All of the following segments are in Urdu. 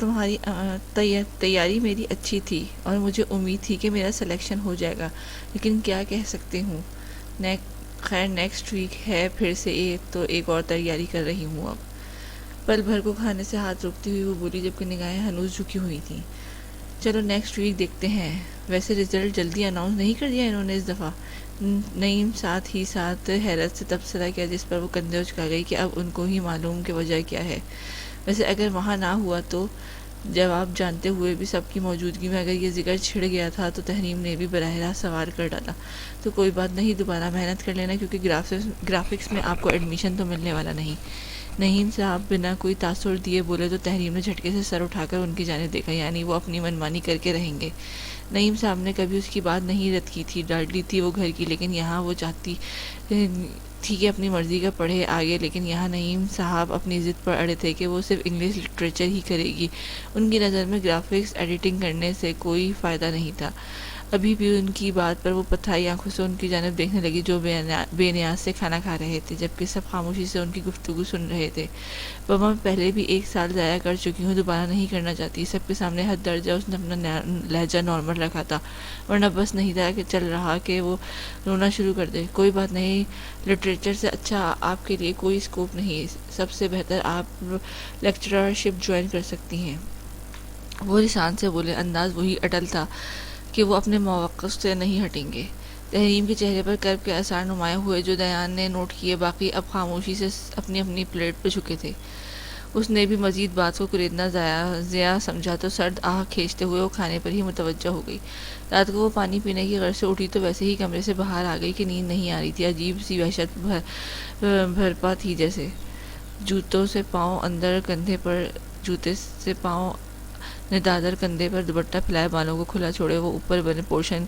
تمہاری تیاری میری اچھی تھی اور مجھے امید تھی کہ میرا سلیکشن ہو جائے گا، لیکن کیا کہہ سکتے ہوں۔ خیر نیکسٹ ویک ہے پھر سے تو ایک اور تیاری کر رہی ہوں اب۔ پل بھر کو کھانے سے ہاتھ روکتی ہوئی وہ بولی، جبکہ نگاہیں ہنوز جھکی ہوئی تھیں۔ چلو نیکسٹ ویک دیکھتے ہیں۔ ویسے رزلٹ جلدی اناؤنس نہیں کر دیا انہوں نے اس دفعہ؟ نعیم ساتھ ہی ساتھ حیرت سے تبصرہ کیا، جس پر وہ کندھے اچکا گئی کہ اب ان کو ہی معلوم کہ وجہ کیا ہے۔ ویسے اگر وہاں نہ ہوا تو جواب جانتے ہوئے بھی سب کی موجودگی میں اگر یہ ذکر چھڑ گیا تھا تو تحریم نے بھی براہ راست سوال کر ڈالا، تو کوئی بات نہیں، دوبارہ محنت کر لینا، کیونکہ گرافکس میں آپ کو ایڈمیشن تو ملنے والا نہیں۔ نعیم صاحب بنا کوئی تاثر دیے بولے تو تحریم نے جھٹکے سے سر اٹھا کر ان کی جانب دیکھا، یعنی وہ اپنی منمانی کر کے رہیں گے۔ نعیم صاحب نے کبھی اس کی بات نہیں رد کی تھی، ڈانٹ لی تھی وہ گھر کی، لیکن یہاں وہ چاہتی تھی کہ اپنی مرضی کا پڑھے آگے، لیکن یہاں نعیم صاحب اپنی ضد پر اڑے تھے کہ وہ صرف انگلش لٹریچر ہی کرے گی۔ ان کی نظر میں گرافکس ایڈیٹنگ کرنے سے کوئی فائدہ نہیں تھا۔ ابھی بھی ان کی بات پر وہ پتھرائی آنکھوں سے ان کی جانب دیکھنے لگی جو بے نیاز سے کھانا کھا رہے تھے، جبکہ سب خاموشی سے ان کی گفتگو سن رہے تھے۔ بابا میں پہلے بھی 1 سال ضائع کر چکی ہوں، دوبارہ نہیں کرنا چاہتی۔ سب کے سامنے حد درجہ اس نے اپنا لہجہ نارمل رکھا تھا، ورنہ بس نہیں تھا کہ چل رہا کہ وہ رونا شروع کر دے۔ کوئی بات نہیں، لٹریچر سے اچھا آپ کے لیے کوئی اسکوپ نہیں، سب سے بہتر آپ لیکچررشپ جوائن کر سکتی ہیں۔ وہ لسان سے بولے، انداز وہی اٹل تھا کہ وہ اپنے موقف سے نہیں ہٹیں گے۔ تحریم کے چہرے پر کرب کے آثار نمایاں ہوئے جو دیان نے نوٹ کیے، باقی اب خاموشی سے اپنی اپنی پلیٹ پہ جھکے تھے۔ اس نے بھی مزید بات کو کریدنا ضیاع سمجھا تو سرد آہ کھینچتے ہوئے وہ کھانے پر ہی متوجہ ہو گئی۔ رات کو وہ پانی پینے کی غرض سے اٹھی تو ویسے ہی کمرے سے باہر آ گئی کہ نیند نہیں آ رہی تھی، عجیب سی وحشت بھرپا تھی جیسے۔ جوتوں سے پاؤں اندر، کندھے پر جوتے سے پاؤں ندادر، کندھے پر دوپٹہ پھیلائے، بالوں کو کھلا چھوڑے وہ اوپر بنے پورشن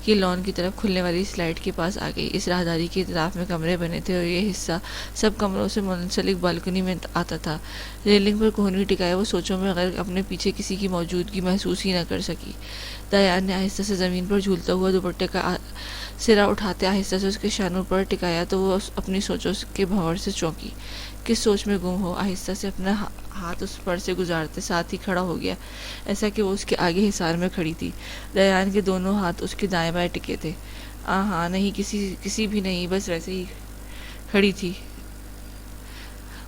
کی لان کی طرف کھلنے والی سلائڈ کے پاس آ گئی۔ اس راہداری کے اطراف میں کمرے بنے تھے اور یہ حصہ سب کمروں سے منسلک بالکنی میں آتا تھا۔ ریلنگ پر کوہنی ٹکائے وہ سوچوں میں غرق اپنے پیچھے کسی کی موجودگی محسوس ہی نہ کر سکی۔ دیان نے آہستہ سے زمین پر جھولتا ہوا دوپٹے کا سرا اٹھاتے آہستہ سے اس کے شانوں پر ٹکایا تو وہ اپنی سوچوں کے بھنور سے چونکی۔ کس سوچ میں گم ہو، آہستہ سے اپنا ہاتھ اس پر سے گزارتے ساتھ ہی کھڑا ہو گیا، ایسا کہ وہ اس کے آگے حصار میں کھڑی تھی۔ دیان کے دونوں ہاتھ اس کے دائیں بائیں ٹکے تھے۔ ہاں نہیں، کسی بھی نہیں، بس ویسے ہی کھڑی تھی۔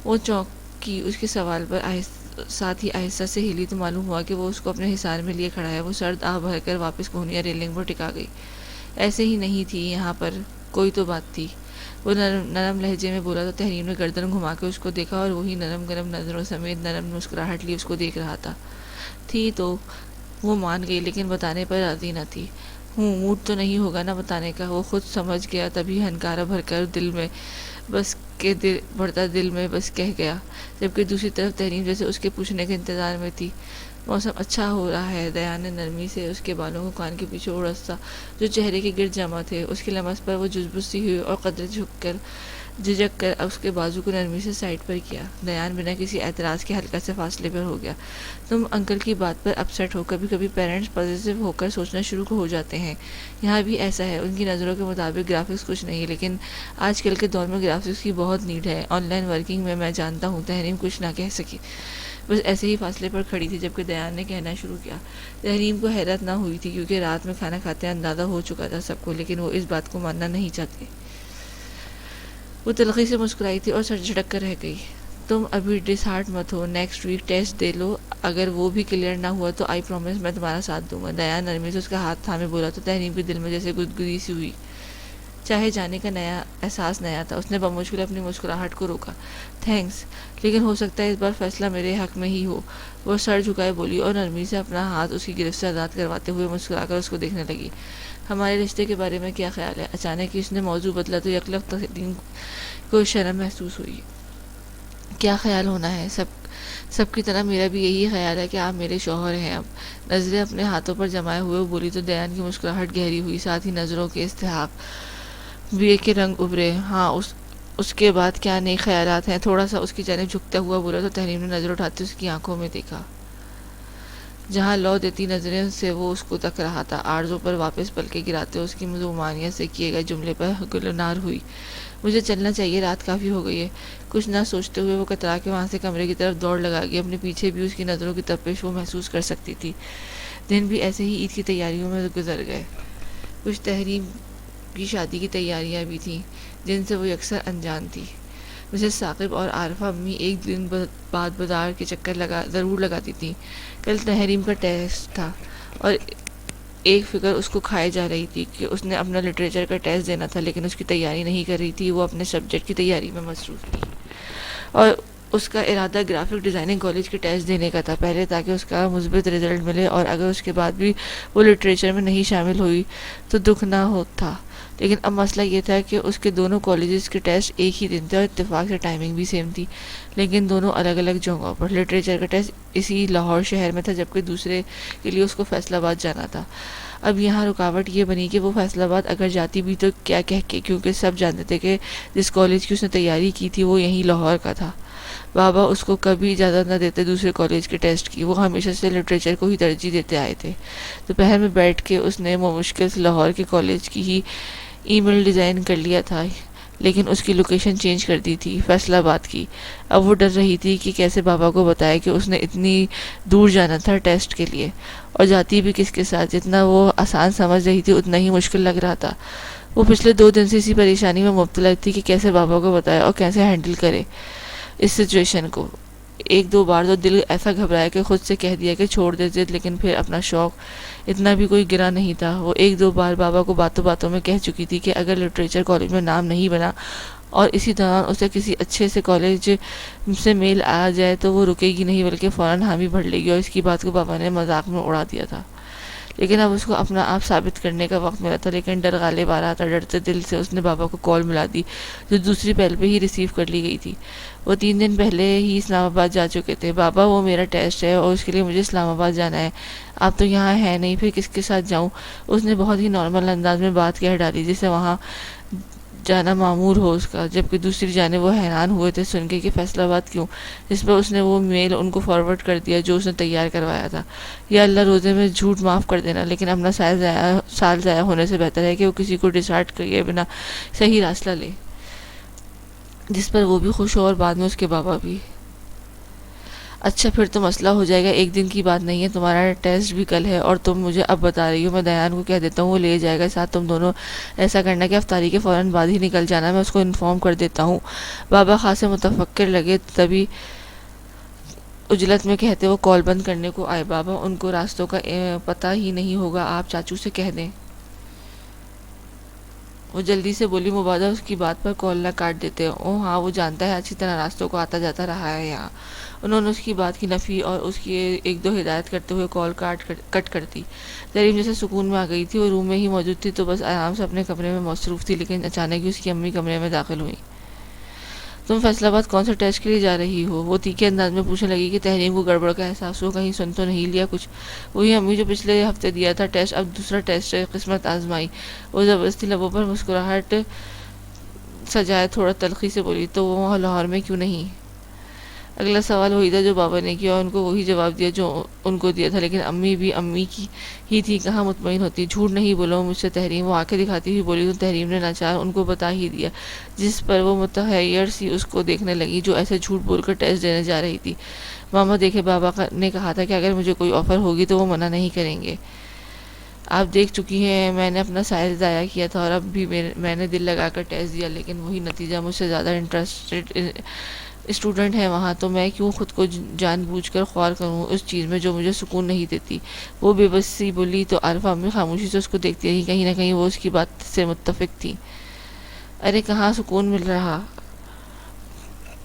وہ چونکی اس کے سوال پر ساتھ ہی آہستہ سے ہلی تو معلوم ہوا کہ وہ اس کو اپنے حصار میں لیے کھڑا ہے۔ وہ سرد آہ بھر کر واپس کوہنیاں ریلنگ پر ٹکا گئی۔ ایسے ہی نہیں تھی، یہاں پر کوئی تو بات تھی، وہ نرم لہجے میں بولا تو تحریم نے گردن گھما کے اس کو دیکھا اور وہی نرم گرم نظروں سمیت نرم مسکراہٹ لی اس کو دیکھ رہا تھی تو وہ مان گئی، لیکن بتانے پر راضی نہ تھی۔ موڈ تو نہیں ہوگا نا بتانے کا، وہ خود سمجھ گیا، تبھی ہنکارا بھر کر بڑھتا دل میں بس کہہ گیا، جبکہ دوسری طرف تحریم جیسے اس کے پوچھنے کے انتظار میں تھی۔ موسم اچھا ہو رہا ہے۔ دیان نے نرمی سے اس کے بالوں کو کان کے پیچھے اڑسا جو چہرے کے گرد جمع تھے، اس کی لمس پر وہ جزبز سی ہوئی اور قدرے جھجک کر اس کے بازو کو نرمی سے سائڈ پر کیا۔ دیان بنا کسی اعتراض کے ہلکا سے فاصلے پر ہو گیا۔ تم انکل کی بات پر اپسیٹ ہو، کبھی کبھی پیرنٹس پازیٹیو ہو کر سوچنا شروع ہو جاتے ہیں، یہاں بھی ایسا ہے۔ ان کی نظروں کے مطابق گرافکس کچھ نہیں، لیکن آج کل کے دور میں گرافکس کی بہت نیڈ ہے، آن لائن ورکنگ میں جانتا ہوں۔ تحریم کچھ نہ کہہ سکی، بس ایسے ہی فاصلے پر کھڑی تھی، جبکہ دیان نے کہنا شروع کیا۔ تحریم کو حیرت نہ ہوئی تھی کیونکہ رات میں کھانا کھاتے اندازہ ہو چکا تھا سب کو، لیکن وہ اس بات کو ماننا نہیں چاہتے۔ وہ تلخی سے مسکرائی تھی اور سر جھٹک کر رہ گئی۔ تم ابھی ڈس ہارٹ مت ہو، نیکسٹ ویک ٹیسٹ دے لو، اگر وہ بھی کلیئر نہ ہوا تو آئی پرومس میں تمہارا ساتھ دوں گا۔ دیان نرمی سے اس کا ہاتھ تھامے بولا تو تحریم کے دل میں جیسے گدگدی سی ہوئی۔ چاہے جانے کا احساس نیا تھا، اس نے بمشکل اپنی مسکراہٹ کو روکا۔ تھینکس، لیکن ہو سکتا ہے اس بار فیصلہ میرے حق میں ہی ہو، وہ سر جھکائے بولی اور نرمی سے اپنا ہاتھ اس کی گرفت سے آزاد کرواتے ہوئے مسکرا کر اس کو دیکھنے لگی۔ ہمارے رشتے کے بارے میں کیا خیال ہے؟ اچانک اس نے موضوع بدلا تو یکلخت تحریم کو شرم محسوس ہوئی۔ کیا خیال ہونا ہے، سب کی طرح میرا بھی یہی خیال ہے کہ آپ میرے شوہر ہیں اب۔ نظریں اپنے ہاتھوں پر جمائے ہوئے بولی تو دیان کی مسکراہٹ گہری ہوئی، ساتھ ہی نظروں کے استحقاق بھی کے رنگ ابھرے۔ ہاں، اس کے بعد کیا نئے خیالات ہیں؟ تھوڑا سا اس کی جانب جھکتا ہوا بولا تو تحریم نے نظر اٹھاتے اس کی آنکھوں میں دیکھا۔ جہاں لو دیتی نظریں سے وہ اس کو تک رہا تھا، عارضوں پر واپس پلکیں گراتے اس کی رومانیت سے کیے گئے جملے پر گلنار ہوئی۔ مجھے چلنا چاہیے، رات کافی ہو گئی ہے۔ کچھ نہ سوچتے ہوئے وہ کترا کے وہاں سے کمرے کی طرف دوڑ لگا گئی۔ اپنے پیچھے بھی اس کی نظروں کی تپش وہ محسوس کر سکتی تھی۔ دن بھی ایسے ہی عید کی تیاریوں میں گزر گئے۔ کچھ تحریم کی شادی کی تیاریاں بھی تھیں جن سے وہ یکسر انجان تھی۔ مسز ثاقب اور عارفہ امی ایک دن بعد بازار کے چکر ضرور لگاتی تھیں۔ کل تحریم کا ٹیسٹ تھا اور ایک فکر اس کو کھائے جا رہی تھی کہ اس نے اپنا لٹریچر کا ٹیسٹ دینا تھا، لیکن اس کی تیاری نہیں کر رہی تھی۔ وہ اپنے سبجیکٹ کی تیاری میں مصروف تھی اور اس کا ارادہ گرافک ڈیزائننگ کالج کے ٹیسٹ دینے کا تھا پہلے، تاکہ اس کا مثبت رزلٹ ملے، اور اگر اس کے بعد بھی وہ لٹریچر میں نہیں شامل ہوئی تو دکھ نہ تھا۔ لیکن اب مسئلہ یہ تھا کہ اس کے دونوں کالجز کے ٹیسٹ ایک ہی دن تھے اور اتفاق سے ٹائمنگ بھی سیم تھی، لیکن دونوں الگ الگ جگہوں پر۔ لٹریچر کا ٹیسٹ اسی لاہور شہر میں تھا، جبکہ دوسرے کے لیے اس کو فیصل آباد جانا تھا۔ اب یہاں رکاوٹ یہ بنی کہ وہ فیصل آباد اگر جاتی بھی تو کیا کہہ کے، کیونکہ سب جانتے تھے کہ جس کالج کی اس نے تیاری کی تھی وہ یہیں لاہور کا تھا۔ بابا اس کو کبھی اجازت نہ دیتے دوسرے کالج کے ٹیسٹ کی، وہ ہمیشہ سے لٹریچر کو ہی ترجیح دیتے آئے تھے۔ دوپہر میں بیٹھ کے اس نے مشکل سے لاہور کے کالج کی ہی ای میل ڈیزائن کر لیا تھا، لیکن اس کی لوکیشن چینج کر دی تھی، فیصل آباد کی۔ اب وہ ڈر رہی تھی کہ کیسے بابا کو بتائے کہ اس نے اتنی دور جانا تھا ٹیسٹ کے لیے، اور جاتی بھی کس کے ساتھ۔ جتنا وہ آسان سمجھ رہی تھی اتنا ہی مشکل لگ رہا تھا۔ وہ پچھلے 2 دن سے اسی پریشانی میں مبتلا تھی کہ کیسے بابا کو بتائے اور کیسے ہینڈل کرے اس سچویشن کو۔ 1-2 بار تو دل ایسا گھبرایا کہ خود سے کہہ دیا کہ چھوڑ دے ضد، لیکن پھر اپنا شوق اتنا بھی کوئی گرا نہیں تھا۔ وہ 1-2 بار بابا کو باتوں باتوں میں کہہ چکی تھی کہ اگر لٹریچر کالج میں نام نہیں بنا اور اسی دوران اسے کسی اچھے سے کالج سے میل آ جائے تو وہ رکے گی نہیں، بلکہ فوراً حامی بھر لے گی، اور اس کی بات کو بابا نے مذاق میں اڑا دیا تھا۔ لیکن اب اس کو اپنا آپ ثابت کرنے کا وقت ملا تھا، لیکن ڈر غالب آ رہا تھا۔ ڈرتے دل سے اس نے بابا کو کال ملا دی، جو دوسری پہل پہ ہی ریسیو کر لی گئی تھی۔ وہ 3 دن پہلے ہی اسلام آباد جا چکے تھے۔ بابا، وہ میرا ٹیسٹ ہے اور اس کے لیے مجھے اسلام آباد جانا ہے، آپ تو یہاں ہیں نہیں، پھر کس کے ساتھ جاؤں؟ اس نے بہت ہی نارمل انداز میں بات کہہ ڈالی، جسے وہاں جانا معمول ہو اس کا، جبکہ دوسری جانب وہ حیران ہوئے تھے سن کے کہ فیصل آباد کیوں؟ اس پر اس نے وہ میل ان کو فارورڈ کر دیا جو اس نے تیار کروایا تھا۔ یا اللہ، روزے میں جھوٹ معاف کر دینا، لیکن اپنا سال ضائع ہونے سے بہتر ہے کہ وہ کسی کو ڈسہارٹ کیے بنا صحیح راستہ لے، جس پر وہ بھی خوش ہو اور بعد میں اس کے بابا بھی۔ اچھا، پھر تو مسئلہ ہو جائے گا، ایک دن کی بات نہیں ہے، تمہارا ٹیسٹ بھی کل ہے اور تم مجھے اب بتا رہی ہو۔ میں دیان کو کہہ دیتا ہوں، وہ لے جائے گا ساتھ، تم دونوں ایسا کرنا کہ افطاری کے فوراً بعد ہی نکل جانا، میں اس کو انفارم کر دیتا ہوں۔ بابا خاصے متفکر لگے، تبھی عجلت میں کہتے وہ کال بند کرنے کو آئے۔ بابا، ان کو راستوں کا پتہ ہی نہیں ہوگا، آپ چاچو سے کہہ دیں۔ وہ جلدی سے بولی، مبادہ اس کی بات پر کال نہ کاٹ دیتے۔ اوہ ہاں، وہ جانتا ہے، اچھی طرح راستوں کو آتا جاتا رہا ہے یہاں۔ انہوں نے اس کی بات کی نفی اور اس کی 1-2 ہدایت کرتے ہوئے کال کٹ کر دی۔ تریم جیسے سکون میں آ گئی تھی، وہ روم میں ہی موجود تھی تو بس آرام سے اپنے کمرے میں مصروف تھی، لیکن اچانک ہی اس کی امی کمرے میں داخل ہوئی۔ تم فیصل آباد کون سے ٹیسٹ کے لیے جا رہی ہو؟ وہ تیکھے انداز میں پوچھنے لگی کہ تحریم کو گڑبڑ کا احساس ہو، کہیں سن تو نہیں لیا کچھ؟ وہی امی جو پچھلے ہفتے دیا تھا ٹیسٹ، اب دوسرا ٹیسٹ ہے، قسمت آزمائی۔ وہ زبردستی لبوں پر مسکراہٹ سجائے تھوڑا تلخی سے بولی، تو وہ وہاں لاہور میں کیوں نہیں؟ اگلا سوال وہی تھا جو بابا نے کیا اور ان کو وہی جواب دیا جو ان کو دیا تھا، لیکن امی بھی امی کی ہی تھی، کہاں مطمئن ہوتی۔ جھوٹ نہیں بولو مجھ سے تحریم، وہ آنکھیں دکھاتی ہوئی بولی، تو تحریم نے ناچار ان کو بتا ہی دیا، جس پر وہ متحیر سی اس کو دیکھنے لگی جو ایسے جھوٹ بول کر ٹیسٹ دینے جا رہی تھی۔ ماما دیکھے، بابا نے کہا تھا کہ اگر مجھے کوئی آفر ہوگی تو وہ منع نہیں کریں گے۔ آپ دیکھ چکی ہیں، میں نے اپنا سائز ضائع کیا تھا اور اب بھی میں نے دل لگا کر ٹیسٹ دیا، لیکن وہی نتیجہ، مجھ سے زیادہ انٹرسٹڈ اسٹوڈنٹ ہیں وہاں، تو میں کیوں خود کو جان بوجھ کر خوار کروں اس چیز میں جو مجھے سکون نہیں دیتی؟ وہ بے بس سی بولی، تو عارفہ امی خاموشی سے اس کو دیکھتی رہی، کہیں نہ کہیں وہ اس کی بات سے متفق تھی۔ ارے کہاں سکون مل رہا،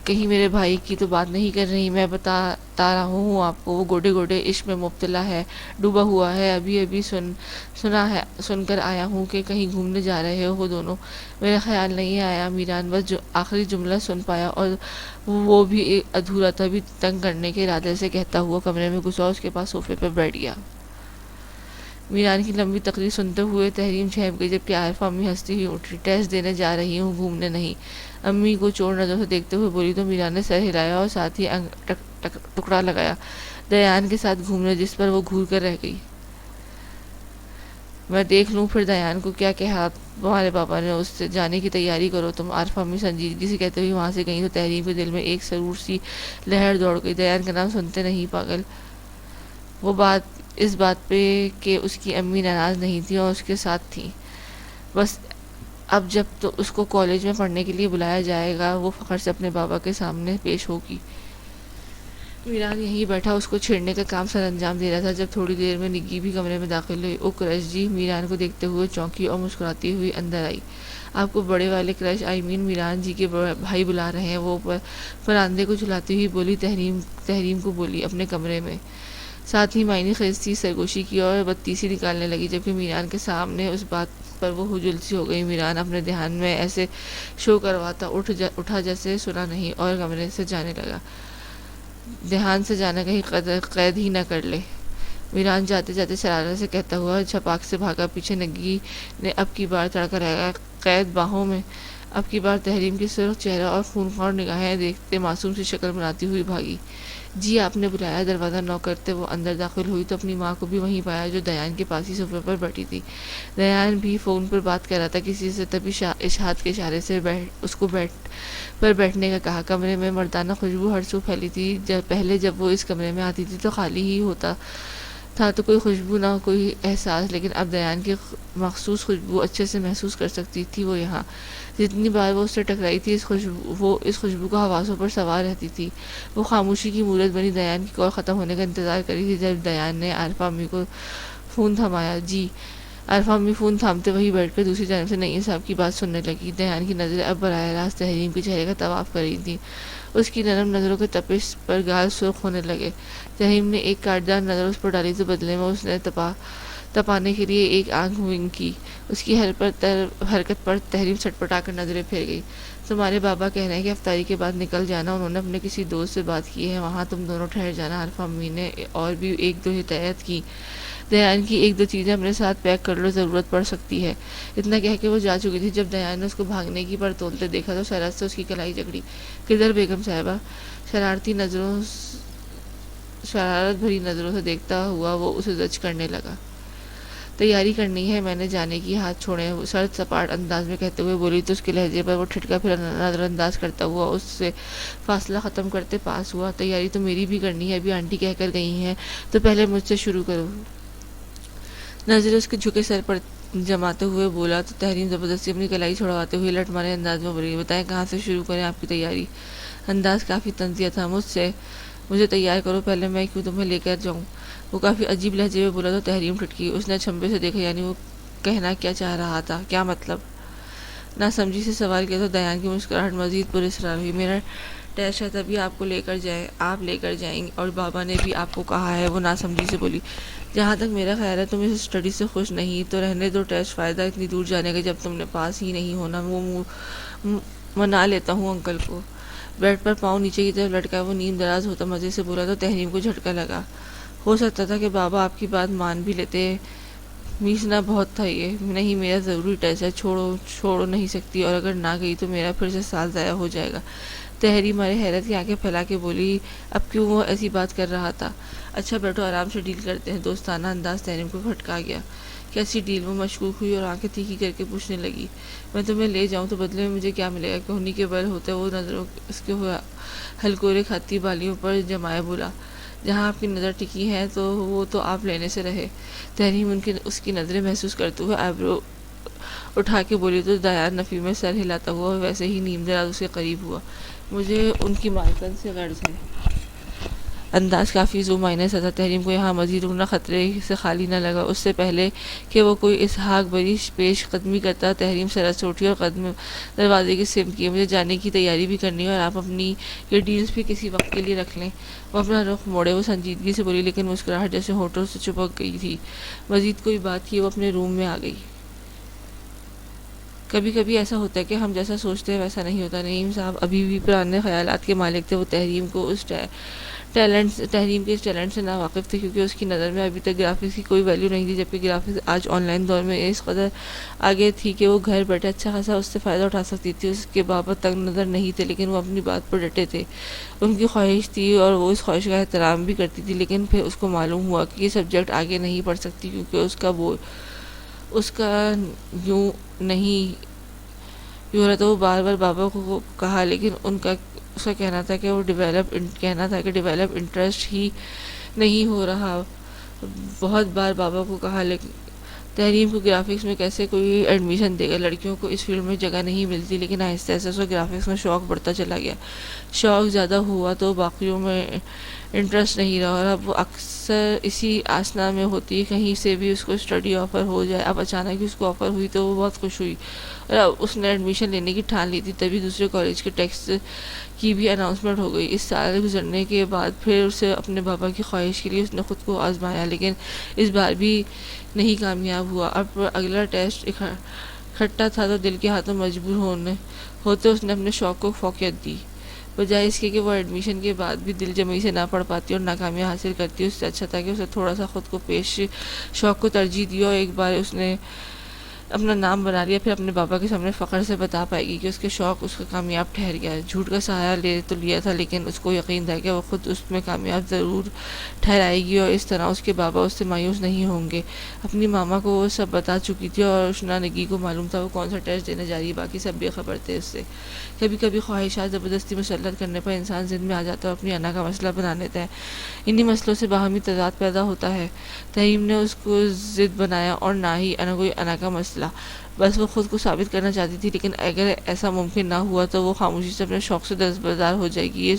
کہیں میرے بھائی کی تو بات نہیں کر رہی؟ میں بتا رہا ہوں آپ کو، وہ گوڈے گوڈے عشق میں مبتلا ہے، ڈوبا ہوا ہے، ابھی سن کر آیا ہوں کہ کہیں گھومنے جا رہے ہو دونوں۔ میرا خیال نہیں آیا، میران بس آخری جملہ سن پایا اور وہ بھی ادھورا تھا، بھی تنگ کرنے کے ارادے سے کہتا ہوا کمرے میں گھسا، اس کے پاس صوفے پر بیٹھ گیا۔ میران کی لمبی تقریر سنتے ہوئے تحریم چھینپ گئی، جبکہ عارفہ امی ہنستی ہوئی اٹھی۔ ٹیسٹ دینے جا رہی ہوں، گھومنے نہیں۔ امی کو چور نظر سے دیکھتے ہوئے بولی، تو میران نے سر ہلایا اور ساتھ ہی ٹکڑا لگایا، دیان کے ساتھ گھومنے، جس پر وہ گھور کر رہ گئی۔ میں دیکھ لوں پھر دیان کو کیا کہا تمہارے پاپا نے اس سے، جانے کی تیاری کرو تم، عارفہ امی سنجیدگی سے کہتے ہوئے وہاں سے گئیں تو تحریم کے دل میں ایک سرور سی لہر دوڑ گئی۔ دیان کا نام سنتے نہیں پاگل، وہ اس بات پہ کہ اس کی امی ناراض نہیں تھی اور اس کے ساتھ تھیں، بس اب جب تو اس کو کالج میں پڑھنے کے لیے بلایا جائے گا وہ فخر سے اپنے بابا کے سامنے پیش ہوگی۔ میران یہیں بیٹھا اس کو چھیڑنے کا کام سر انجام دے رہا تھا جب تھوڑی دیر میں نگی بھی کمرے میں داخل ہوئی۔ او کرش جی، میران کو دیکھتے ہوئے چونکی اور مسکراتی ہوئی اندر آئی۔ آپ کو بڑے والے کرش میران جی کے بھائی بلا رہے ہیں، وہ پراندے کو جھلاتی ہوئی بولی۔ تحریم کو بولی اپنے کمرے میں، ساتھ ہی معنی خیز سی سرگوشی کی اور بتیسی نکالنے لگی، جبکہ میران کے سامنے اس بات پر وہ ہجوم سی ہو گئی۔ میران اپنے دھیان میں ایسے شو کرواتا اٹھا جیسے سنا نہیں اور کمرے سے جانے لگا۔ دھیان سے جانا کہیں قید ہی نہ کر لے، میران جاتے جاتے شرارت سے کہتا ہوا چھپاک سے بھاگا۔ پیچھے نگی نے اب کی بار تڑکا رہا قید باہوں میں، اب کی بار تحریم کی سرخ چہرہ اور خونخوار نگاہیں دیکھتے معصوم سی شکل بناتی ہوئی بھاگی۔ جی آپ نے بلایا؟ دروازہ نوک کرتے وہ اندر داخل ہوئی تو اپنی ماں کو بھی وہیں پایا جو دیان کے پاس ہی صوفے پر بیٹھی تھی۔ دیان بھی فون پر بات کر رہا تھا کسی سے، تبھی اشہاد کے اشارے سے اس کو بیٹھنے کا کہا۔ کمرے میں مردانہ خوشبو ہر سو پھیلی تھی، پہلے جب وہ اس کمرے میں آتی تھی تو خالی ہی ہوتا تھا تو کوئی خوشبو نہ کوئی احساس، لیکن اب دیان کی مخصوص خوشبو اچھے سے محسوس کر سکتی تھی وہ یہاں۔ جتنی بار وہ اس سے ٹکرائی تھی وہ اس خوشبو کو حواسوں پر سوار رہتی تھی۔ وہ خاموشی کی مورت بنی دیان کی کال ختم ہونے کا انتظار کری تھی جب دیان نے عارفہ امی کو فون تھمایا۔ جی۔ عارفہ امی فون تھامتے وہی بیٹھ کر دوسری جانب سے نعیم صاحب کی بات سننے لگی۔ دیان کی نظریں اب براہ راست تحریم کے چہرے کا طواف کر رہی تھیں، اس کی نرم نظروں کے تپش پر گال سرخ ہونے لگے۔ تحریم نے ایک کاٹدار نظر اس پر ڈالی تو بدلے میں اس نے تپانے کے لیے ایک آنکھ ونک کی۔ اس کی حرکت پر تحریم چھٹپٹا کر نظریں پھیر گئی۔ تمہارے بابا کہہ رہے ہیں کہ افطاری کے بعد نکل جانا، انہوں نے اپنے کسی دوست سے بات کی ہے، وہاں تم دونوں ٹھہر جانا۔ عارفہ امی نے اور بھی ایک دو ہدایت کی۔ دیان کی ایک دو چیزیں اپنے ساتھ پیک کر لو، ضرورت پڑ سکتی ہے۔ اتنا کہہ کے وہ جا چکی تھی۔ جب دیان نے اس کو بھاگنے کی پر تولتے دیکھا تو شرارت سے اس کی کلائی جکڑی۔ کدھر بیگم صاحبہ؟ شرارت بھری نظروں سے دیکھتا ہوا وہ اسے زج کرنے لگا۔ تیاری کرنی ہے میں نے جانے کی، ہاتھ چھوڑے سرد سپاٹ انداز میں کہتے ہوئے بولی تو اس کے لہجے پر وہ ٹھٹکا پھر نظر انداز کرتا ہوا اس سے فاصلہ ختم کرتے پاس ہوا۔ تیاری تو میری بھی کرنی ہے، ابھی آنٹی کہہ کر گئی ہیں تو پہلے مجھ سے شروع کرو۔ نظریں اس کے جھکے سر پر جماتے ہوئے بولا تو تحریم زبردستی اپنی کلائی چھڑواتے ہوئے لٹ مارے انداز میں بولی، بتائیں کہاں سے شروع کریں آپ کی تیاری؟ انداز کافی طنزیہ تھا۔ مجھے تیار کرو، پہلے میں کیوں تمہیں لے کر جاؤں؟ وہ کافی عجیب لہجے میں بولا تو تحریم ٹھٹکی۔ اس نے چھمبے سے دیکھا، یعنی وہ کہنا کیا چاہ رہا تھا، کیا مطلب؟ نہ سمجھی سے سوال کیا تو دیان کی مسکراہٹ مزید پراسرار ہوئی۔ میرا ٹیسٹ ہے تبھی آپ کو آپ لے کر جائیں گے، اور بابا نے بھی آپ کو کہا ہے، وہ نہ سمجھی سے بولی۔ جہاں تک میرا خیال ہے تم اس اسٹڈی سے خوش نہیں تو رہنے دو ٹیسٹ، فائدہ اتنی دور جانے کا جب تم نے پاس ہی نہیں ہونا۔ وہ منا لیتا ہوں انکل کو۔ بیڈ پر پاؤں نیچے کی طرف لٹکا وہ نیم دراز ہوتا مزے سے بولا تو تحریم کو جھٹکا لگا۔ ہو سکتا تھا کہ بابا آپ کی بات مان بھی لیتے، میسنا بہت تھا یہ۔ نہیں، میرا ضروری ٹیسٹ ہے، چھوڑ نہیں سکتی، اور اگر نہ گئی تو میرا پھر سے سال ضائع ہو جائے گا۔ تحریم مارے حیرت کی آنکھیں پھیلا کے بولی، اب کیوں وہ ایسی بات کر رہا تھا؟ اچھا بیٹھو، آرام سے ڈیل کرتے ہیں۔ دوستانہ انداز تحریم کو کھٹکا گیا۔ کیسی ڈیل؟ وہ مشکوک ہوئی اور آنکھیں تیکھی کر کے پوچھنے لگی۔ میں تمہیں لے جاؤں تو بدلے میں مجھے کیا ملے گا؟ کہنی کے بل ہوتے وہ نظروں اس کے ہلکورے کھاتی بالیوں پر جمائے بولا، جہاں آپ کی نظر ٹکی ہے تو وہ تو آپ لینے سے رہے۔ تحریم اس کی نظریں محسوس کرتے ہوئے آئیبرو اٹھا کے بولی تو دیان نفی میں سر ہلاتا ہوا ویسے ہی نیم دراز اس کے قریب ہوا۔ مجھے ان کی مالکن سے غرض ہے۔ انداز کافی ذو معنی سا تھا۔ تحریم کو یہاں مزید رکنا خطرے سے خالی نہ لگا۔ اس سے پہلے کہ وہ کوئی اسحاق بری پیش قدمی کرتا، تحریم سرت سے اٹھی اور قدم دروازے کی سمت کیے۔ مجھے جانے کی تیاری بھی کرنی ہے اور آپ اپنی یہ ڈیلز بھی کسی وقت کے لیے رکھ لیں۔ وہ اپنا رخ موڑے وہ سنجیدگی سے بولی، لیکن مسکراہٹ جیسے ہونٹوں سے چپک گئی تھی۔ مزید کوئی بات کی وہ اپنے روم میں آ گئی۔ کبھی کبھی ایسا ہوتا ہے کہ ہم جیسا سوچتے ہیں ویسا نہیں ہوتا۔ نعیم صاحب ابھی بھی پرانے خیالات کے مالک تھے۔ وہ تحریم کو اس ٹیلنٹ تحریم کے ٹیلنٹ سے ناواقف تھے، کیونکہ اس کی نظر میں ابھی تک گرافکس کی کوئی ویلیو نہیں تھی، جبکہ گرافکس آج آن لائن دور میں اس قدر آگے تھی کہ وہ گھر بیٹھے اچھا خاصا اس سے فائدہ اٹھا سکتی تھی۔ اس کے بابت تنگ نظر نہیں تھے، لیکن وہ اپنی بات پر ڈٹے تھے۔ ان کی خواہش تھی اور وہ اس خواہش کا احترام بھی کرتی تھی، لیکن پھر اس کو معلوم ہوا کہ یہ سبجیکٹ آگے نہیں پڑھ سکتی، کیونکہ اس کا یوں نہیں یوں رہا۔ تو وہ بار بار بابا کو کہا، لیکن اس کا کہنا تھا کہ ڈیولپ انٹرسٹ ہی نہیں ہو رہا۔ بہت بار بابا کو کہا، لیکن تحریم کو گرافکس میں کیسے کوئی ایڈمیشن دے گا، لڑکیوں کو اس فیلڈ میں جگہ نہیں ملتی۔ لیکن آہستہ آہستہ اس کو گرافکس میں شوق بڑھتا چلا گیا۔ شوق زیادہ ہوا تو باقیوں میں انٹرسٹ نہیں رہا، اور اب وہ اکثر اسی آسنا میں ہوتی ہے کہیں سے بھی اس کو اسٹڈی آفر ہو جائے۔ اب اچانک ہی اس کو آفر ہوئی تو وہ بہت خوش ہوئی، اور اب اس نے ایڈمیشن لینے کی ٹھان لی تھی۔ تبھی دوسرے کالج کے ٹیکسٹ کی بھی اناؤنسمنٹ ہو گئی۔ اس سال گزرنے کے بعد پھر اسے اپنے بابا کی خواہش کے لیے اس نے خود کو آزمایا، لیکن اس بار بھی نہیں کامیاب ہوا۔ اب اگلا ٹیسٹ اکٹھا تھا تو دل کے ہاتھوں مجبور ہوتے اس نے اپنے شوق کو فوقیت دی، بجائے اس کے کہ وہ ایڈمیشن کے بعد بھی دل جمعی سے نہ پڑھ پاتی اور ناکامیاں حاصل کرتی۔ اس سے اچھا تھا کہ اسے تھوڑا سا خود کو پیش شوق کو ترجیح دی، اور ایک بار اس نے اپنا نام بنا لیا، پھر اپنے بابا کے سامنے فخر سے بتا پائے گی کہ اس کے شوق اس کا کامیاب ٹھہر گیا۔ جھوٹ کا سہارا لے تو لیا تھا، لیکن اس کو یقین تھا کہ وہ خود اس میں کامیاب ضرور ٹھہرائے گی، اور اس طرح اس کے بابا اس سے مایوس نہیں ہوں گے۔ اپنی ماما کو وہ سب بتا چکی تھی، اور اشنا نگی کو معلوم تھا وہ کون سا ٹیسٹ دینے جا رہی ہے، باقی سب بے خبر تھے اس سے۔ کبھی کبھی خواہشات زبردستی مسلط کرنے پر انسان ضد میں آ جاتا ہے اور اپنی انا کا مسئلہ بنا لیتا ہے۔ انہی مسئلوں سے باہمی تضاد پیدا ہوتا ہے۔ تحریم نے اس کو ضد بنایا، اور نہ ہی کوئی انا کا مسئلہ، بس وہ خود کو ثابت کرنا چاہتی تھی۔ لیکن اگر ایسا ممکن نہ ہوا تو وہ خاموشی سے اپنے شوق سے دستبردار ہو جائے گی،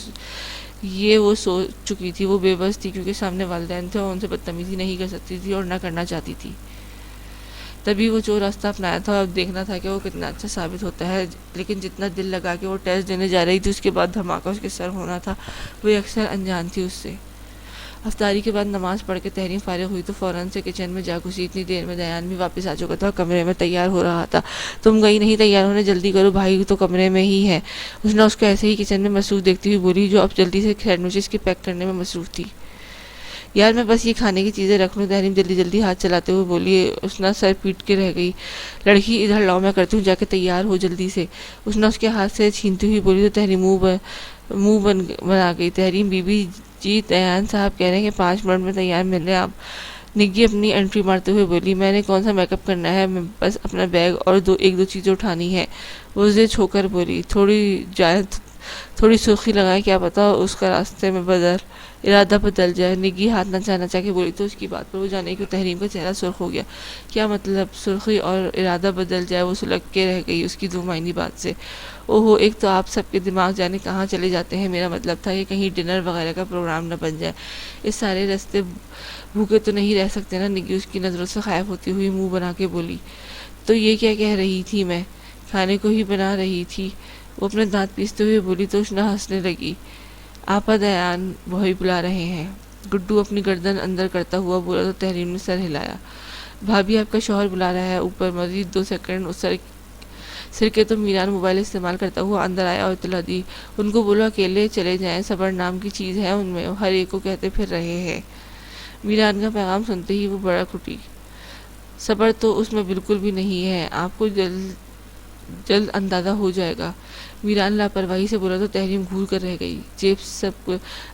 یہ وہ سوچ چکی تھی۔ وہ بے بس تھی، کیونکہ سامنے والدین تھے اور ان سے بدتمیزی نہیں کر سکتی تھی اور نہ کرنا چاہتی تھی۔ تبھی وہ جو راستہ اپنایا تھا، اب دیکھنا تھا کہ وہ کتنا اچھا ثابت ہوتا ہے۔ لیکن جتنا دل لگا کے وہ ٹیسٹ دینے جا رہی تھی، اس کے بعد دھماکہ اس کے سر ہونا تھا، وہ اکثر انجان تھی اس سے۔ افطاری کے بعد نماز پڑھ کے تحریم فارغ ہوئی تو فوراً سے کچن میں جا گھسی۔ اتنی دیر میں دیان بھی واپس آ چکا تھا اور کمرے میں تیار ہو رہا تھا۔ تم گئی نہیں تیار ہونے، جلدی کرو، بھائی تو کمرے میں ہی ہے۔ اس نے اس کو ایسے ہی کچن میں مصروف دیکھتی ہوئی بولی، جو اب جلدی سے سینڈوچز کے پیک کرنے میں مصروف تھی۔ یار میں بس یہ کھانے کی چیزیں رکھ لوں، تحریم جلدی جلدی ہاتھ چلاتے ہوئے بولی۔ اس نے سر پیٹ کے رہ گئی۔ لڑکی ادھر لاؤ، میں کرتی ہوں، جا کے تیار ہو جلدی سے۔ اس نے اس کے ہاتھ سے چھینتی ہوئی بولی تو تحریم منہ بنا گئی۔ تحریم بی بی جی دیان صاحب کہہ رہے ہیں کہ 5 منٹ میں تیار مل رہے ہیں آپ۔ نگی اپنی انٹری مارتے ہوئے بولی، میں نے کون سا میک اپ کرنا ہے، میں بس اپنا بیگ اور ایک دو چیزیں اٹھانی ہے۔ وہ ضد ہو کر بولی، تھوڑی سرخی لگائے، کیا پتا اس کا راستے میں ارادہ بدل جائے۔ نگی ہاتھ نچا کے بولی تو اس کی بات پر وہ جانے کہ تحریم کا چہرہ سرخ ہو گیا۔ کیا مطلب سرخی اور ارادہ بدل جائے؟ وہ سلگ کے رہ گئی اس کی دو معنی بات سے۔ اوہو، ایک تو آپ سب کے دماغ جانے کہاں چلے جاتے ہیں، میرا مطلب تھا کہ کہیں ڈنر وغیرہ کا پروگرام نہ بن جائے۔ اس سارے راستے بھوکے تو نہیں رہ سکتے نا۔ نگی اس کی نظروں سے غائب ہوتی ہوئی منہ بنا کے بولی، تو یہ کیا کہہ رہی تھی، میں کھانے کو ہی بنا رہی تھی۔ وہ اپنے دانت پیستے ہوئے بولی تو اشنا ہنسنے لگی۔ آپا دیان بھائی بلا رہے ہیں۔ گڈو اپنی گردن اندر کرتا ہوا بولا تو تحریم نے سر ہلایا۔ بھابھی آپ کا شوہر بلا رہا ہے اوپر۔ مزید 2 سیکنڈ اس سر کے تو میران موبائل استعمال کرتا ہوا اندر آیا اور اطلاع دی، ان کو بولو اکیلے چلے جائیں، صبر نام کی چیز ہے ان میں، ہر ایک کو کہتے پھر رہے ہیں۔ میران کا پیغام سنتے ہی وہ بڑا کھٹی۔ صبر تو اس میں بالکل بھی نہیں ہے، آپ کو جلد اندازہ ہو جائے گا۔ میران لاپرواہی سے بولا تو تحریم گھور کر رہ گئی۔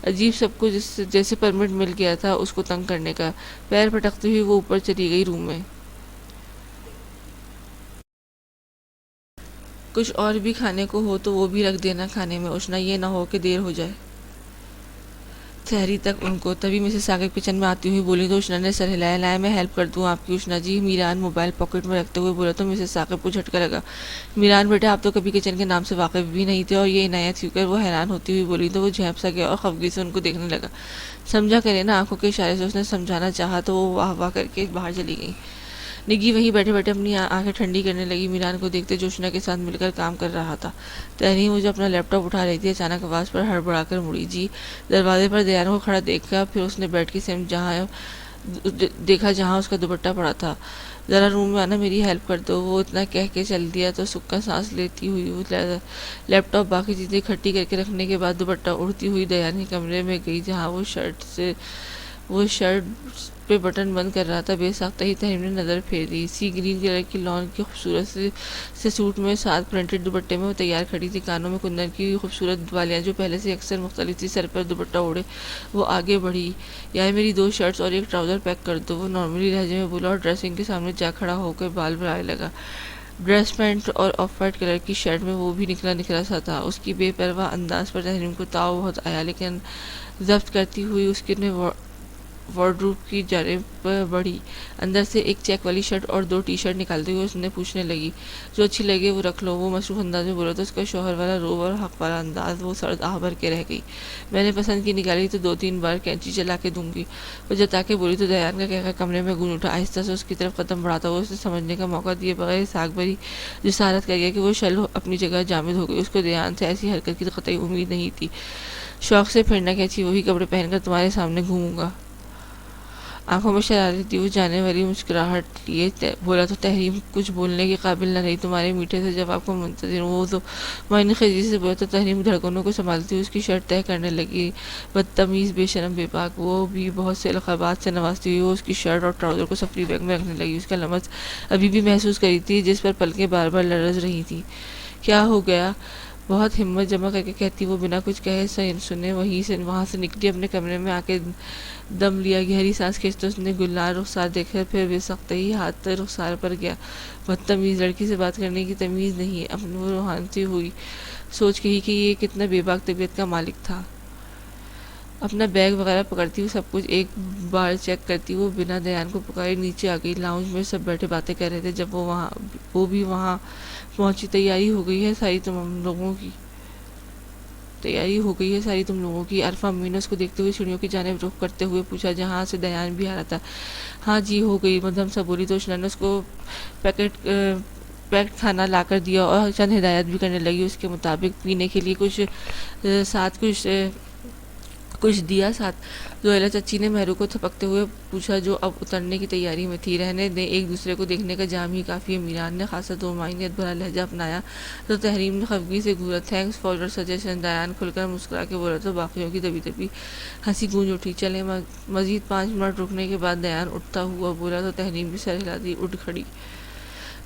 عجیب سب کو جیسے پرمٹ مل گیا تھا اس کو تنگ کرنے کا۔ پیر پٹکتے ہوئی وہ اوپر چلی گئی روم میں۔ کچھ اور بھی کھانے کو ہو تو وہ بھی رکھ دینا کھانے میں، اشنا یہ نہ ہو کہ دیر ہو جائے سحری تک ان کو۔ تبھی مسز ثاقب کچن میں آتی ہوئی بولی تو اشنا نے سر ہلایا، لائے میں ہیلپ کر دوں آپ کی اشنا جی۔ میران موبائل پاکٹ میں رکھتے ہوئے بولا تو مسز ثاقب کو جھٹکا لگا۔ میران بیٹے آپ تو کبھی کچن کے نام سے واقف بھی نہیں تھے، اور یہ عنایت کیوں کر وہ حیران ہوتی ہوئی بولی تو وہ جھیپ سا گیا اور خفگی سے ان کو دیکھنے لگا۔ سمجھا کرے نا، آنکھوں کے اشارے سے اس نے سمجھانا چاہا تو وہ واہ واہ کر کے باہر چلی گئی۔ نگی وہیں بیٹھے بیٹھے اپنی آنکھیں ٹھنڈی کرنے لگی، میران کو دیکھتے جو اشنا کے ساتھ مل کر کام کر رہا تھا۔ تحریم مجھے اپنا لیپ ٹاپ اٹھا رہی تھی، اچانک آواز پر ہڑبڑا کر مڑی۔ جی۔ دروازے پر دیان کو کھڑا دیکھا، پھر اس نے بیڈ کی سمت دیکھا جہاں اس کا دوپٹہ پڑا تھا۔ ذرا روم میں آنا، میری ہیلپ کر دو، وہ اتنا کہہ کے چل دیا تو سکا سانس لیتی ہوئی وہ لیپ ٹاپ باقی چیزیں اکٹھی کر کے رکھنے کے بعد دوپٹہ اڑتی ہوئی دیان کے کمرے میں گئی جہاں وہ شرٹ پہ بٹن بند کر رہا تھا۔ بے ساختہ ہی تہریم نے نظر پھیری، سی گرین کلر کی لان کی خوبصورت سے سوٹ میں ساتھ پرنٹڈ دوپٹے میں وہ تیار کھڑی تھی، کانوں میں کندن کی خوبصورت بالیاں جو پہلے سے اکثر مختلف تھی، سر پر دوپٹہ اوڑھے وہ آگے بڑھی۔ یار میری 2 شرٹس اور ایک ٹراؤزر پیک کر دو، وہ نارملی لہجے میں بولا اور ڈریسنگ کے سامنے جا کھڑا ہو کے بال بڑھانے لگا۔ ڈریس پینٹ اور آف وائٹ کلر کی شرٹ میں وہ بھی نکھرا سا تھا۔ اس کی بے پرواہ انداز پر تحریم کو تاؤ بہت آیا، لیکن ضبط کرتی ہوئی اس نے وارڈروب کی جانب بڑھی۔ اندر سے ایک چیک والی شرٹ اور 2 ٹی شرٹ نکالتے ہوئے اس نے پوچھنے لگی، جو اچھی لگے وہ رکھ لو، وہ مصروف انداز میں بولا تو اس کا شوہر والا روب اور حق والا انداز وہ سرد آہ بھر کے رہ گئی۔ میں نے پسند کی نکالی تو 2-3 بار کینچی چلا کے دوں گی، وہ جتا کے بولی تو دیان کا کہہ کمرے میں گونج اٹھا۔ آہستہ سے اس کی طرف قدم بڑھاتا ہوا اسے سمجھنے کا موقع دیے بغیر ساکھ بھری جسارت کر گیا کہ وہ شل اپنی جگہ جامد ہو گئی۔ اس کو دیان سے ایسی حرکت کی قطعی امید نہیں تھی۔ شوق سے پھرنا کینچی، وہی کپڑے پہن کر تمہارے سامنے گھوموں گا۔ آنکھوں میں شرارتی وہ جانے والی مسکراہٹ لیے بولا تو تحریم کچھ بولنے کے قابل نہ رہی۔ تمہارے میٹھے سے جواب کو منتظر ہوں، وہ تو معین خیزی سے بولا تو تحریم دھڑکنوں کو سنبھالتی ہوئی اس کی شرٹ طے کرنے لگی۔ بدتمیز، بے شرم، بے باک، وہ بھی بہت سے القابات سے نوازتی ہوئی وہ اس کی شرٹ اور ٹراؤزر کو سفری بیگ میں رکھنے لگی۔ اس کا لمس ابھی بھی محسوس کری تھی جس پر پلکیں بار بار لرز رہی تھیں۔ کیا ہو گیا؟ بہت ہمت جمع کر کے کہتی وہ بنا کچھ کہے سنے وہاں سے نکلی، اپنے کمرے میں آ کے دم لیا، گہری سانس کھینچتے اس نے گلنار رخسار دیکھا، پھر بے سخت ہی ہاتھ رخسار پر گیا۔ بدتمیز، لڑکی سے بات کرنے کی تمیز نہیں، اپنی وہ روحانتی ہوئی سوچ کہی کہ یہ کتنا بے باک طبیعت کا مالک تھا۔ اپنا بیگ وغیرہ پکڑتی ہوئی سب کچھ ایک بار چیک کرتی وہ بنا دیان کو پکارے نیچے آ گئی۔ لاؤنج میں سب بیٹھے باتیں کر رہے تھے جب وہ بھی وہاں پہنچی۔ تیاری ہو گئی ہے ساری تم لوگوں کی، عرفہ امی نے اس کو دیکھتے ہوئے سیڑھیوں کی جانب رخ کرتے ہوئے پوچھا جہاں سے دیان بھی آ رہا تھا۔ ہاں جی ہو گئی، مدھم سا بولی تو اشنا نے اس کو پیکٹ کھانا لا کر دیا اور چند ہدایت بھی کرنے لگی اس کے مطابق۔ پینے کے لیے کچھ دیا ساتھ؟ زویلا چچی نے مہرو کو تھپکتے ہوئے پوچھا جو اب اترنے کی تیاری میں تھی۔ رہنے دیں، ایک دوسرے کو دیکھنے کا جام ہی کافی ہے۔ میران نے خاصا دو معنیت بھرا لہجہ اپنایا تو تحریم نے خفگی سے گھورا۔ تھینکس فار یور سجیشن، دیان کھل کر مسکرا کے بولا تو باقیوں کی دبی دبی ہنسی گونج اٹھی۔ چلیں مزید 5 منٹ رکنے کے بعد دیان اٹھتا ہوا بولا تو تحریم بھی سر ہلاتی اٹھ کھڑی،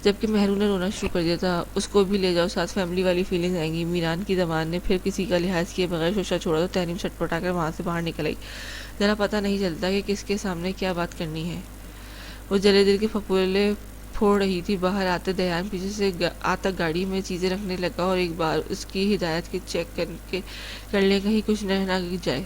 جبکہ مہرو نے رونا شروع کر دیا تھا۔ اس کو بھی لے جاؤ ساتھ، فیملی والی فیلنگز آئیں گی۔ میران کی زبان نے پھر کسی کا لحاظ کیے بغیر شوشہ چھوڑا تو تحریم چھٹ پٹا کر وہاں سے باہر نکل آئی۔ ذرا پتہ نہیں چلتا کہ کس کے سامنے کیا بات کرنی ہے، وہ جلے دل کے پھپھولے پھوڑ رہی تھی۔ باہر آتے دیان پیچھے سے آتا گاڑی میں چیزیں رکھنے لگا اور ایک بار اس کی ہدایت کے چیک کر لیں کہیں کچھ نہ جائے۔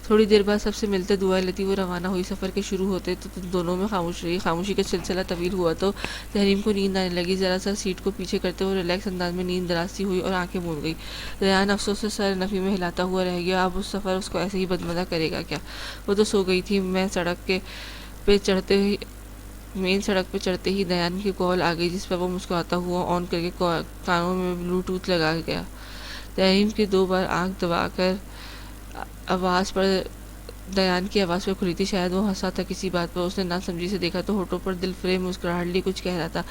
تھوڑی دیر بعد سب سے ملتے دعائیں لیتی وہ روانہ ہوئی۔ سفر کے شروع ہوتے تو دونوں میں خاموش رہی۔ خاموشی کا سلسلہ طویل ہوا تو تحریم کو نیند آنے لگی۔ ذرا سا سیٹ کو پیچھے کرتے ہوئے ریلیکس انداز میں نیند درازی ہوئی اور آنکھیں موند گئی۔ دیان افسوس سے سر نفی میں ہلاتا ہوا رہ گیا۔ اب اس سفر اس کو ایسے ہی بدمزہ کرے گا کیا؟ وہ تو سو گئی تھی۔ مین سڑک پہ چڑھتے ہی دیان کی کال آ گئی جس پر وہ مسکراتا ہوا آن کر کے کانوں میں بلوٹوتھ لگا گیا۔ تحریم کی 2 بار آنکھ دبا کر آواز پر دیان کی آواز پر کھلی تھی۔ شاید وہ ہنسا تھا کسی بات پر، اس نے ناسمجھی سے دیکھا تو ہونٹوں پر دل فریب مسکراہٹ لی کچھ کہہ رہا تھا۔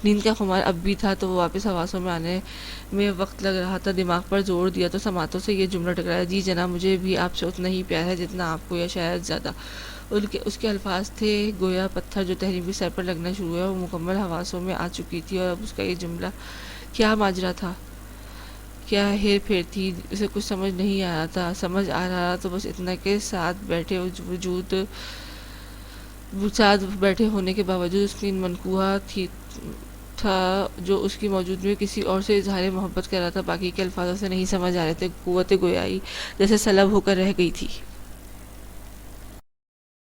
نیند کا خمار اب بھی تھا تو وہ واپس حواسوں میں آنے میں وقت لگ رہا تھا۔ دماغ پر زور دیا تو سماعتوں سے یہ جملہ ٹکرایا، جی جناب مجھے بھی آپ سے اتنا ہی پیار ہے جتنا آپ کو، یا شاید زیادہ۔ اس کے الفاظ تھے گویا پتھر جو تحریم کے سر پر لگنا شروع ہوا۔ وہ مکمل حواسوں میں آ چکی تھی اور اب اس کا یہ جملہ کیا ماجرا تھا، کیا ہیر پھیر تھی، اسے کچھ سمجھ نہیں آ رہا تھا۔ سمجھ آ رہا تو بس اتنا کہ ساتھ بیٹھے ہونے کے باوجود اس کی منقوہ تھا جو اس کی موجود میں کسی اور سے اظہار محبت کر رہا تھا، باقی کے الفاظوں سے نہیں سمجھ آ رہے تھے۔ قوت گویائی جیسے سلب ہو کر رہ گئی تھی۔